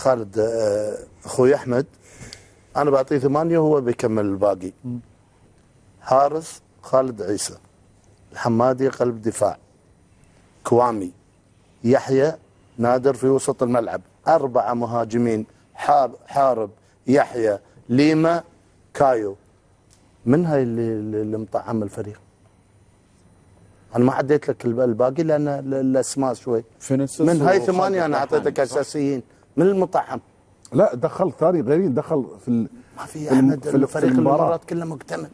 خالد اخوي احمد انا بعطيه 8 وهو بيكمل الباقي. حارس خالد عيسى، الحمادي قلب دفاع، كوامي، يحيى، نادر في وسط الملعب، 4 مهاجمين، حارب، يحيى، ليما، كايو. من هاي اللي مطعم الفريق؟ انا ما عديت لك الباقي لان الاسماء شوي. من هاي 8 انا اعطيتك اساسيين من المطعم. لا دخل ثاني غيرين، دخل في ما في احمد الفريق المباريات كله مكتمل.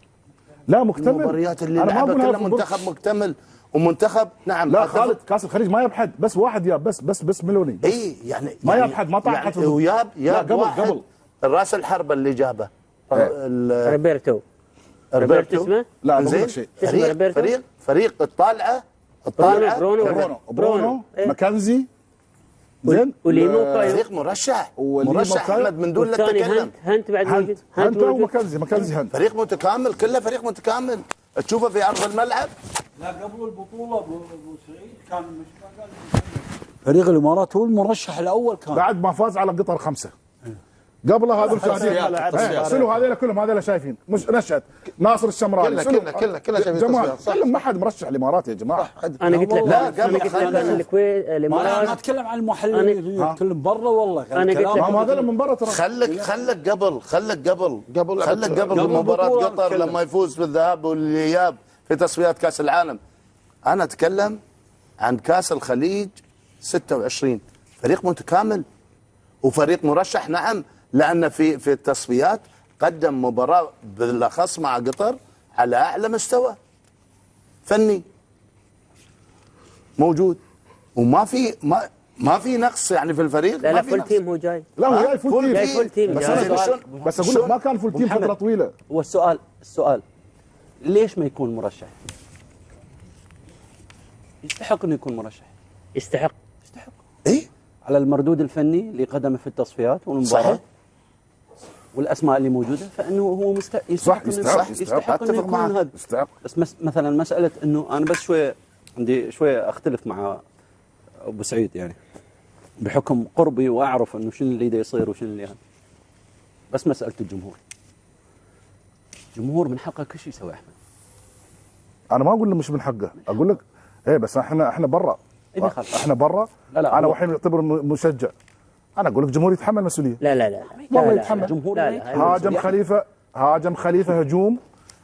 لا مكتمل، المباريات اللي لعبها كلها منتخب مكتمل ومنتخب. نعم لا خالد كاس الخليج ما يبحد بس واحد ياب بس ملوني. اي يعني ما يبحد ما طلع يعني وياب قبل الراس الحربه اللي جابه روبرتو اسمه؟ لا ما اقول شيء. فريق الطالعه برونو ماكنزي زين وليمو فريق مرشح احمد من دون لا تتكلم. هنت بعد موجود، هنت وماكنزي هنت. فريق متكامل، كله فريق متكامل تشوفه في ارض الملعب. لا قبل البطوله ابو سعيد كان مش فريق الامارات هو المرشح الاول كان بعد ما فاز على قطر 5. قبلها هذول شاهدين سلوا هذول كلهم هذول شايفين مش نشأت ناصر الشمراني كله شايفين. ما حد مرشح الامارات يا جماعه. انا قلت لك لا قبل الكويت الامارات. انا اتكلم عن المحللين اتكلم برا والله. انا قلت لك هذول من برا ترى. خلك قبل مباراه قطر لما يفوز في الذهاب والاياب في تصفيات كاس العالم. انا اتكلم عن كاس الخليج 26 فريق متكامل وفريق مرشح. نعم لأن في التصفيات قدم مباراة بالأخص مع قطر على أعلى مستوى فني موجود، وما في ما في نقص يعني في الفريق. لا فول تيم هو جاي. لا هو جاي فول تيم. بس أقول لك ما كان فول تيم فترة طويلة. والسؤال ليش ما يكون مرشح؟ يستحق انه يكون مرشح. يستحق ايه على المردود الفني اللي قدمه في التصفيات والمباراه والاسماء اللي موجوده، فانه هو يستحق انه يكون هذا. بس مثلا مساله انه انا بس عندي شويه اختلف مع ابو سعيد يعني بحكم قربي واعرف انه شنو اللي يصير وشنو اللي هذا. بس مساله الجمهور من حقه كل شيء يسوي احمد. انا ما اقول له مش من حقه، اقول لك ايه بس احنا برا. احنا برا. لا انا وحين يعتبر مشجع. انا اقول لك الجمهور يتحمل مسؤوليه. لا والله يتحمل. الجمهور هاجم خليفه هجوم،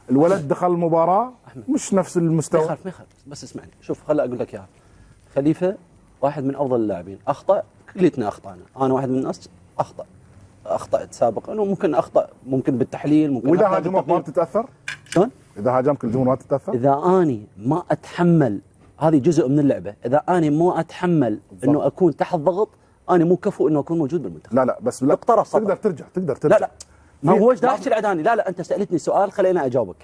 الولد دخل المباراه مش نفس المستوى. ما يخالف بس اسمعني شوف خليني اقول لك اياها. خليفه واحد من افضل اللاعبين، اخطا كليتنا اخطانا، انا واحد من الناس اخطات سابقا وممكن اخطا ممكن بالتحليل ممكن. واذا هاجمك ما بتتاثر؟ شلون؟ اذا هاجمك الجمهور ما تتاثر؟ اذا اني ما اتحمل، هذه جزء من اللعبه، اذا اني ما اتحمل انه اكون تحت ضغط انا مو كفو انه اكون موجود بالمنتخب. لا بس لا تقدر ترجع. لا ما هو ايش داعي العداني. لا انت سالتني سؤال خليني اجاوبك.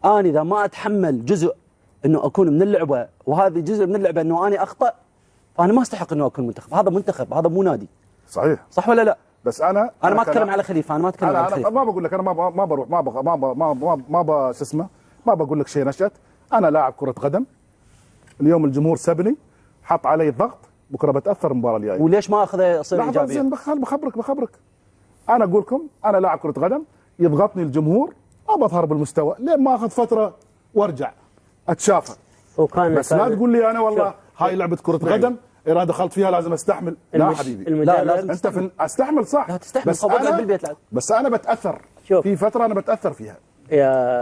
انا اذا ما اتحمل جزء انه اكون من اللعبه وهذه جزء من اللعبه انه اني اخطا، فانا ما استحق انه اكون منتخب. هذا منتخب، هذا مو نادي. صحيح صح ولا لا؟ بس انا ما اتكلم على خليفه، انا ما اتكلم على خليفه. ما بقول لك انا ما بروح ما شو اسمه، ما بقول لك شيء نشأت. انا لاعب كره قدم، اليوم الجمهور سبني حط علي ضغط، بكره بتاثر المباراه الجايه. وليش ما اخذه يصير ايجابي؟ زين بخبرك. انا اقول لكم انا لاعب كره قدم، يضغطني الجمهور ما بظهر بالمستوى، لين ما اخذ فتره وارجع اتشافى. بس لا تقول لي انا والله هاي لعبه كره قدم اذا دخلت فيها لازم استحمل. لا حبيبي لا لازم انت استحمل صح. لا تستحمل بس أنا بالبيت لعب. بس انا بتاثر في فتره، انا بتاثر فيها.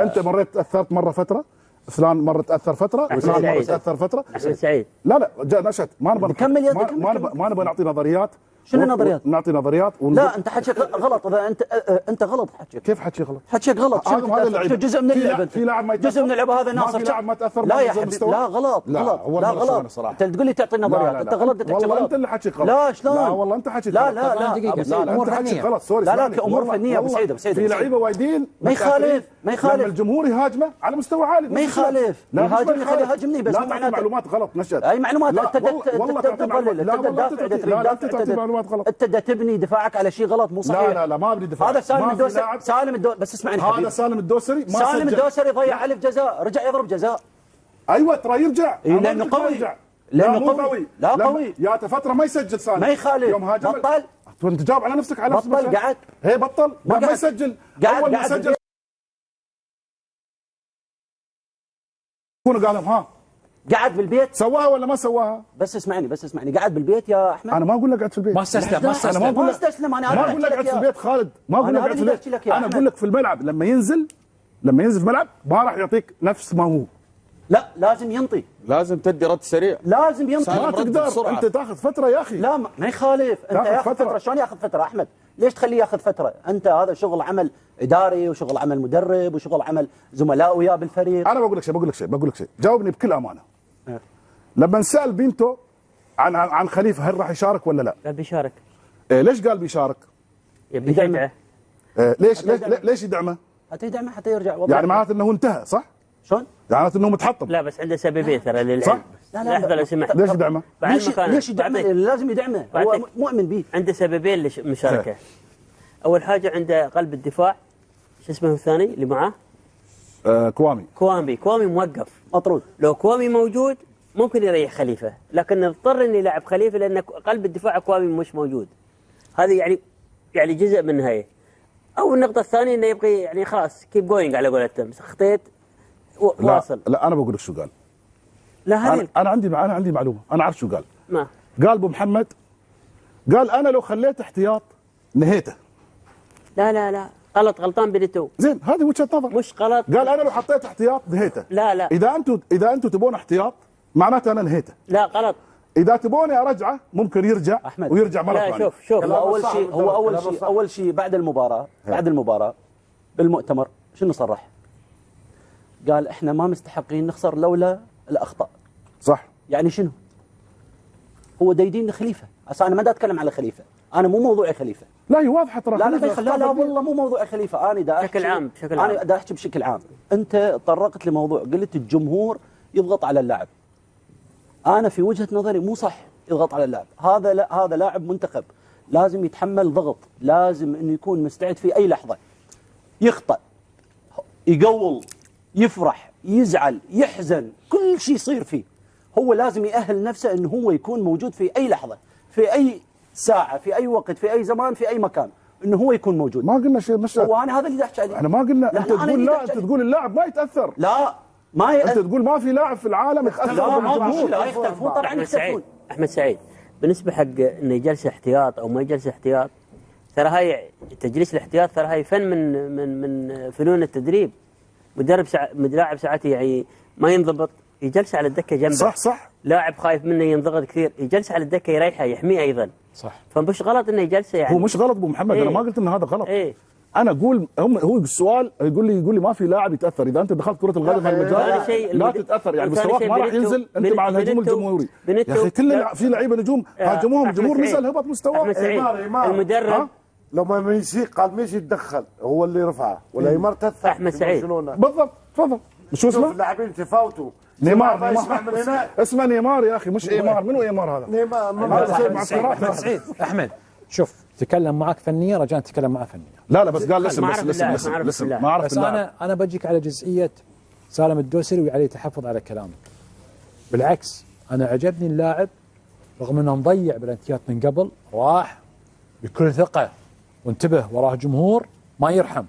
انت مريت تاثرت مره فتره، فلان مره تاثر فتره، فلان مره تاثر فتره. احمد سعيد لا جاء نشأت ما نبغى نكمل يا ما نبغى نعطي نظريات. شنو النظريات؟ نعطي نظريات لا انت حكيك غلط. اذا انت غلط حكيك. كيف حكي غلط؟ حكيك غلط. هذا اللعيبه جزء من اللعبه. في لاعب ما يتأثر. جزء من اللعبه هذا ناصر. في لاعب ما تاثر. لا يا حبيبي لا غلط. لا غلط. انت تقول لي تعطي نظريات، انت غلط تحكي غلط. والله انت اللي حكيك غلط. لا شلون؟ لا والله انت حكيك غلط. لا انت حكيك غلط. سوري. لا كامور فنيه ابو سعيد. في لعيبه وايدين ما يخالف لما الجمهور يهاجمه على مستوى عالي ما يخالف. يهاجمني خليه يهاجمني بس لا تعطي معلومات غلط نشأت. اي معلومات انت تضلل. انت تبني دفاعك على شيء غلط مو صحيح. لا ما ابني دفاع. هذا سالم الدوسري بس اسمعني هذا سالم الدوسري ما سالم الدوسري ضيع علف جزاء، رجع يضرب جزاء. ايوه ترى يرجع لانه قوي. لانه قوي. لا قوي يا فتره ما يسجل سالم ما يخالف. يوم هاجم بطل وانت جاوب على نفسك على بطل قعد. هي بطل ما يسجل. اول ما سجل يكون قال ها قعد بالبيت سواها ولا ما سواها؟ بس اسمعني قعد بالبيت يا احمد. انا ما اقول لك قعد في البيت، ما استسلم انا ما استسلم. ما اقول لك قعد في البيت خالد، ما اقول لك قعد في البيت. انا اقول لك في الملعب لما ينزل في الملعب ما راح يعطيك نفس ما هو. لا لازم ينطي، لازم تدي رد سريع، لازم ينطي. ما تقدر انت تاخذ فتره يا اخي. لا ما يخالف، انت ياخذ فتره. شلون ياخذ فتره احمد؟ ليش تخليه ياخذ فتره؟ انت هذا شغل عمل اداري وشغل عمل مدرب وشغل عمل زملاء وياه بالفريق. انا بقول لك شيء جاوبني بكل امانه. لما نسال بنتو عن خليفه هل راح يشارك ولا لا؟ لا بيشارك. ليش قال بيشارك؟ يبي يدعمه. ليش يدعمه؟ حتى يدعمه حتى يرجع وضع. يعني معناته انه انتهى صح؟ شلون؟ معناته انه متحطم. لا بس عنده سببين ترى للعلم. صح؟ لحظه لو سمحت. ليش يدعمه؟ ليش يدعمه؟ لازم يدعمه، هو مؤمن به. عنده سببين للمشاركه. اول حاجه عنده قلب الدفاع شو اسمه الثاني اللي معاه؟ كوامي موقف مطرود. لو كوامي موجود ممكن يريح خليفه، لكن نضطر اني يلعب خليفه لان قلب الدفاع كوامي مش موجود. هذه يعني جزء من هاي. او النقطه الثانيه انه يبغى يعني خلاص كيب جوينج على قولتهم، خطيت واصل. لا انا بقول لك شو قال. لا هذه انا عندي معلومه، انا عارف شو قال. ما قال ابو محمد، قال انا لو خليت احتياط نهيته. لا غلطان بنيتو. زين هذه وجهه نظر. مش غلط. قال انا لو حطيت احتياط نهيته. لا اذا انتم تبون احتياط معناته انا نهيته. لا غلط. اذا تبوني ارجعه ممكن يرجع أحمد. ويرجع مره ثانيه. لا شوف هو اول شيء بعد المباراه بالمؤتمر شنو صرح؟ قال احنا ما مستحقين نخسر لولا الاخطاء. صح. يعني شنو؟ هو دايدين خليفه، هسه انا ما دا اتكلم على خليفه، انا مو موضوعي خليفه. لا هي واضحه ترى. لا والله مو موضوع خليفه، انا دا بشكل عام انا دا احكي بشكل عام. انت تطرقت لموضوع قلت الجمهور يضغط على اللاعب. انا في وجهه نظري مو صح يضغط على اللاعب، هذا لاعب منتخب لازم يتحمل ضغط، لازم انه يكون مستعد في اي لحظه. يخطأ، يقول، يفرح، يزعل، يحزن، كل شيء يصير فيه. هو لازم يأهل نفسه انه هو يكون موجود في اي لحظه، في اي ساعه، في اي وقت، في اي زمان، في اي مكان، انه هو يكون موجود. ما قلنا شيء مش هو انا هذا اللي احكي عليه. احنا ما قلنا. انت تقول لا، انت تقول اللاعب ما يتاثر. لا ما انت تقول ما في لاعب في العالم يتاثر بالجمهور. لا يختلفون طبعا يختلفون. احمد سعيد بالنسبه حق انه يجلس احتياط او ما يجلس احتياط، ترى تجليس الاحتياط ترى هاي فن من فنون التدريب. لاعب ساعات يعني ما ينضبط يجلس على الدكه جنبه. صح. لاعب خايف منه ينضغط كثير يجلس على الدكه يريحه يحميه ايضا. صح. فمش غلط انه يجلسه يعني. هو مش غلط ابو محمد. انا ما قلت ان هذا غلط. انا اقول هو السؤال يقول لي ما في لاعب يتاثر. اذا انت دخلت كره القدم هالمجال لا تتاثر، يعني مستواك ما راح ينزل. انت مع الهجوم الجمهوري يا اخي كل في لعيبه نجوم هاجموهم الجمهور نزل هبط مستواه. المدرب لما ميسي قال ميسي يتدخل هو اللي رفعه ولا نيمار تثبت. احمد سعيد بالضبط. تفضل. شو اسمه؟ اللاعبين تفاوتوا. نيمار اسمه نيمار يا اخي مش ايمار. منو ايمار هذا؟ نيمار. سعيد احمد شوف تكلم معك فنيا رجاء تتكلم معه فنيا. لا بس قال لسه ما اعرف بس انا بجيك على جزئيه سالم الدوسري وعليه تحفظ على كلامك. بالعكس انا عجبني اللاعب رغم انه مضيع بالانتيات من قبل، راح بكل ثقه وانتبه وراه جمهور ما يرحم،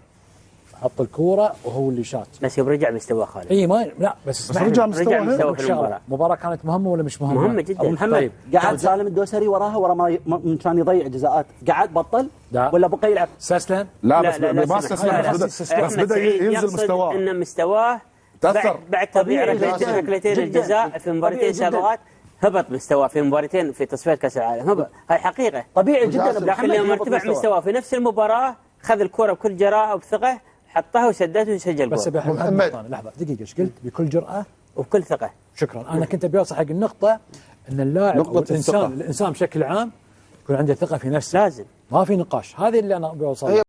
حط الكوره وهو اللي شات. بس يوم رجع مستواه خالد. اي ما لا بس رجع مستواه في المباراه. المباراه كانت مهمه ولا مش مهمه؟ مهمه جدا. ابو محمد طيب. قعد سالم الدوسري وراها ورا ما كان يضيع جزاءات، قعد بطل ولا بقى يلعب؟ استسلم؟ لا بس ما استسلم، بس بدا ينزل مستواه. ان مستواه تاثر بعد تضييع ركلتين الجزاء في مباراتين سابقات. هبط مستواه في مباراتين في تصفيات كاس العالم. هبط، هاي حقيقه طبيعي جدا. لكن لما ارتفع مستواه في نفس المباراه خذ الكره بكل جراءه وبثقه، حطها وسددها وسجل جول. بس محمد لحظه دقيقه، ايش قلت؟ بكل جرأه وبكل ثقه. شكرا. انا كنت ابي اوصل حق النقطه ان اللاعب او الانسان بشكل عام يكون عنده ثقه في نفسه. لازم ما في نقاش. هذه اللي انا ابي اوصل